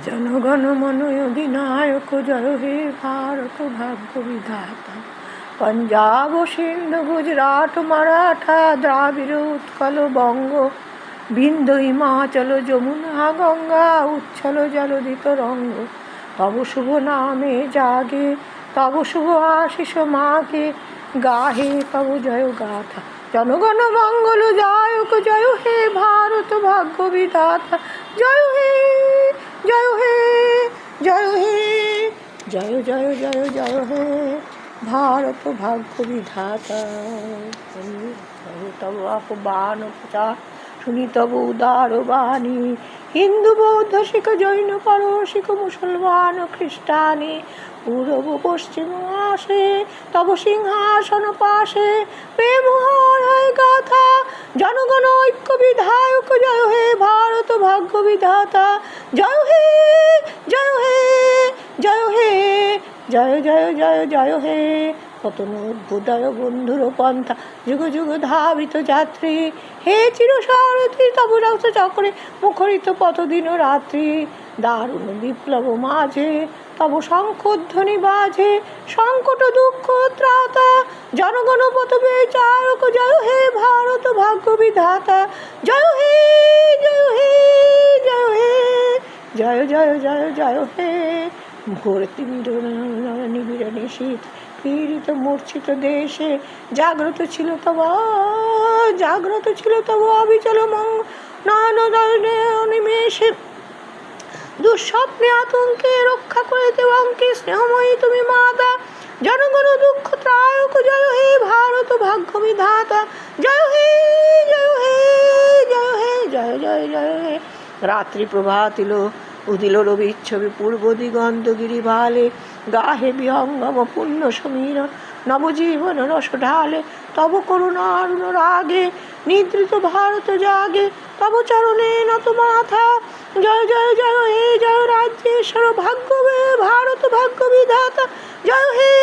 জনগণ মন অধিনায়ক জয় হে ভারত ভাগ্য বিধাতা। পঞ্জাব সিন্ধু গুজরাট মারাঠা দ্রাবিড় উৎকল বঙ্গ, বিন্ধ্য হিমাচল যমুনা গঙ্গা উচ্ছল জলদিত রঙ্গ। তব শুভ নামে জাগে তব শুভ আশিস মাগে, গাহে তব জয় গাথা। জনগণ মঙ্গল জায়ক জয় হে ভারত ভাগ্য বিধাতা। জয় হে জয় হে জয় হে জয় জয় জয় জয় হে ভারত ভাগ্য বিধাতা। তব আহ্বান প্রচার শুনি তব উদার বাণী, হিন্দু বৌদ্ধ শিখ জৈন পারসিক মুসলমান খ্রিস্টানি, পূর্ব পশ্চিম আসে তব সিংহাসন পাশে, প্রেম হয় গাথা জনগণ ঐক্য বিধায়ক জয় হে ভারত ভাগ্য বিধাতা। জয় হে জয় হে জয় হে জয় জয় জয় জয় হে। পতন অভ্যুদয় বন্ধুর পন্থা যুগ যুগ ধাবিত যাত্রী, হে চির সারথি তব রক্ত চক্রে মুখরিত পথ দিন রাত্রি। দারুণ বিপ্লব মাঝে তব শঙ্খধ্বনি বাজে, সংকট দুঃখ ত্রাতা জনগণ পথ বিচারক জয় হে ভারত ভাগ্য বিধাতা। জয় হে জয় হে জয় হে জয় জয় জয় জয় হে। ঘোর তিমির নিবিড় নিশীথ পীড়িত মূর্ছিত দেশে, জাগ্রত ছিল তব অবিচল অনিমেষে। দুঃস্বপ্নে আতঙ্কে রক্ষা করে দেবাঙ্কে স্নেহময়ী তুমি মাতা। জনগণ দুঃখ ত্রায়ক জয় হে ভারত ভাগ্য বিধাতা। জয় হে জয় হে জয় হে জয় জয় জয় হে। রাত্রি প্রভাতিল উদিল রবিচ্ছবি পূর্ব দিগন্ত গিরি ভালে, গাহে বিহঙ্গম পুণ্য সমীরণ নবজীবন রস ঢালে। তব করুণার রাগে নিদ্রিত ভারত জাগে, তব চরণে নত মাথা। জয় জয় জয় হে জয় রাজ্যেশ্বর ভাগ্য ভারত ভাগ্য বিধাতা। জয় হে